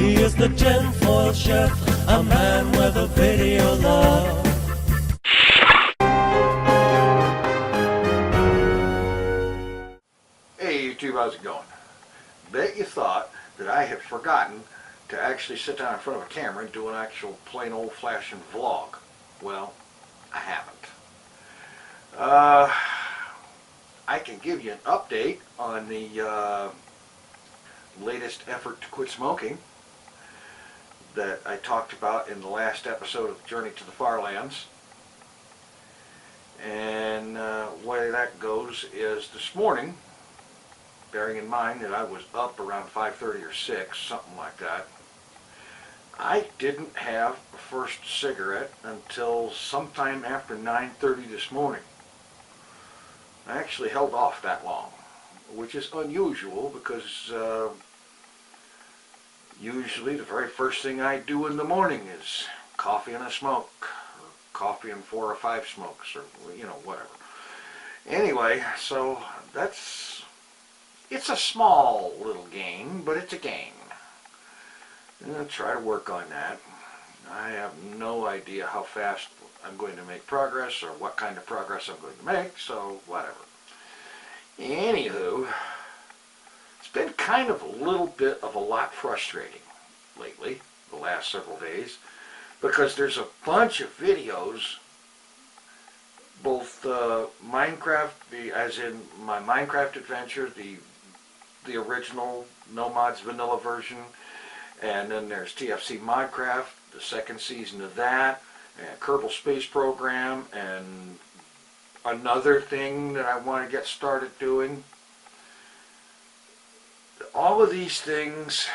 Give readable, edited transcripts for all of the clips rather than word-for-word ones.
He is the Tinfoil Chef, a man with a video love. Hey YouTube, how's it going? Bet you thought that I had forgotten to actually sit down in front of a camera and do an actual plain old-fashioned vlog. Well, I haven't. I can give you an update on the latest effort to quit smoking that I talked about in the last episode of Journey to the Farlands. And the way that goes is this morning, bearing in mind that I was up around 5:30 or 6, something like that, I didn't have a first cigarette until sometime after 9:30 this morning. I actually held off that long, which is unusual because usually the very first thing I do in the morning is coffee and a smoke, or coffee and 4 or 5 smokes, or whatever. Anyway, so it's a small little gain, but it's a gain. I'm going to try to work on that. I have no idea how fast I'm going to make progress or what kind of progress I'm going to make, so whatever. Anywho, it's been kind of a little bit of a lot frustrating lately, the last several days, because there's a bunch of videos, both Minecraft, as in my Minecraft adventure, the original no mods vanilla version, and then there's TFC Modcraft, the second season of that, and Kerbal Space Program, and another thing that I want to get started doing. All of these things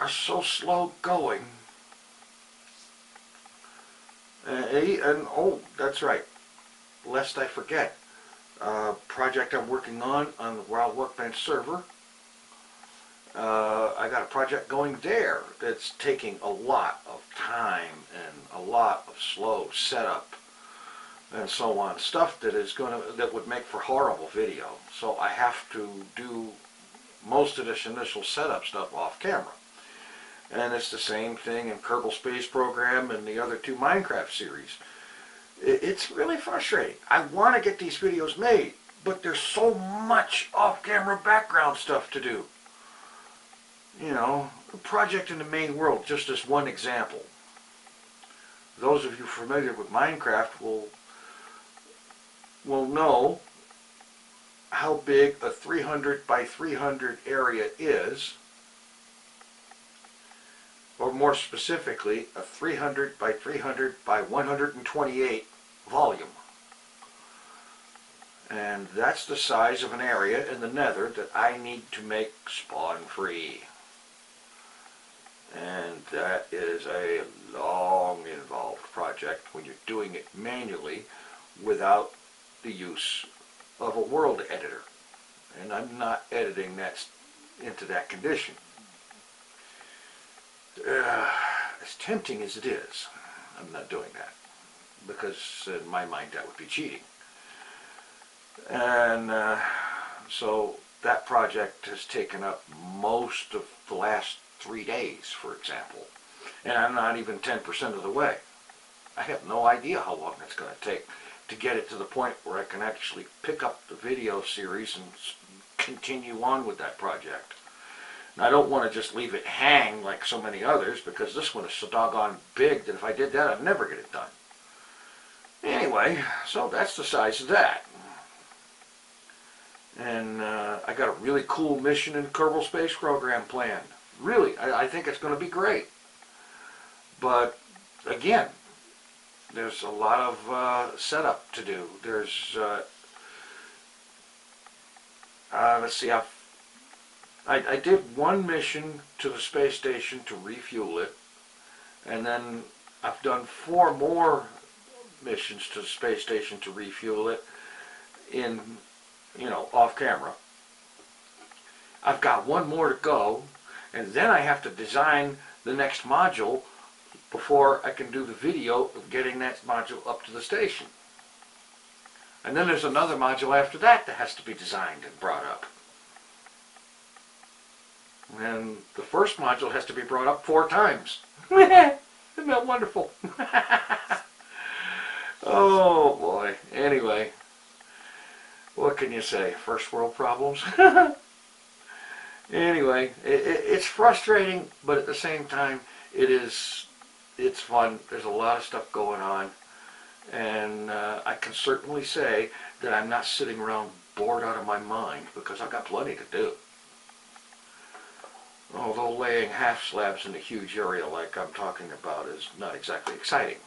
are so slow going. And oh, that's right, lest I forget, project I'm working on the Wild Workbench server. I got a project going there that's taking a lot of time and a lot of slow setup and so on. Stuff that would make for horrible video. So I have to do most of this initial setup stuff off camera. And it's the same thing in Kerbal Space Program and the other 2 Minecraft series. It's really frustrating. I want to get these videos made, but there's so much off-camera background stuff to do. A project in the main world, just as one example. Those of you familiar with Minecraft will know how big a 300 by 300 area is, or more specifically, a 300 by 300 by 128 volume. And that's the size of an area in the Nether that I need to make spawn-free. And that is a long, involved project when you're doing it manually without the use of a world editor. And I'm not editing that into that condition. As tempting as it is, I'm not doing that, because in my mind that would be cheating. And so that project has taken up most of the last 3 days, for example, and I'm not even 10% of the way. I have no idea how long it's going to take to get it to the point where I can actually pick up the video series and continue on with that project. And I don't want to just leave it hang like so many others, because this one is so doggone big that if I did that, I'd never get it done. Anyway, so that's the size of that. And I got a really cool mission in Kerbal Space Program planned. Really, I think it's going to be great. But again, there's a lot of setup to do. There's let's see, I did one mission to the space station to refuel it, and then I've done 4 more missions to the space station to refuel it in, off camera. I've got 1 more to go, and then I have to design the next module before I can do the video of getting that module up to the station. And then there's another module after that that has to be designed and brought up. And the first module has to be brought up 4 times. Isn't that wonderful? Oh boy. Anyway, what can you say? First world problems? Anyway, it's frustrating, but at the same time, it's fun. There's a lot of stuff going on. And I can certainly say that I'm not sitting around bored out of my mind, because I've got plenty to do. Although laying half slabs in a huge area like I'm talking about is not exactly exciting.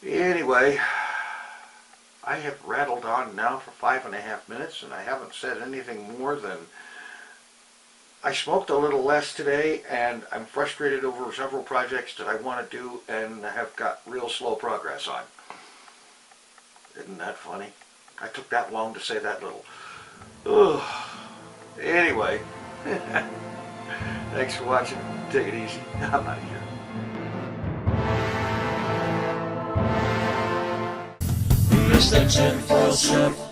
Anyway, I have rattled on now for 5.5 minutes, and I haven't said anything more than I smoked a little less today, and I'm frustrated over several projects that I want to do and have got real slow progress on. Isn't that funny? I took that long to say that little. Ugh. Anyway, thanks for watching. Take it easy. I'm out of here. Mr. Tinfoil Chef.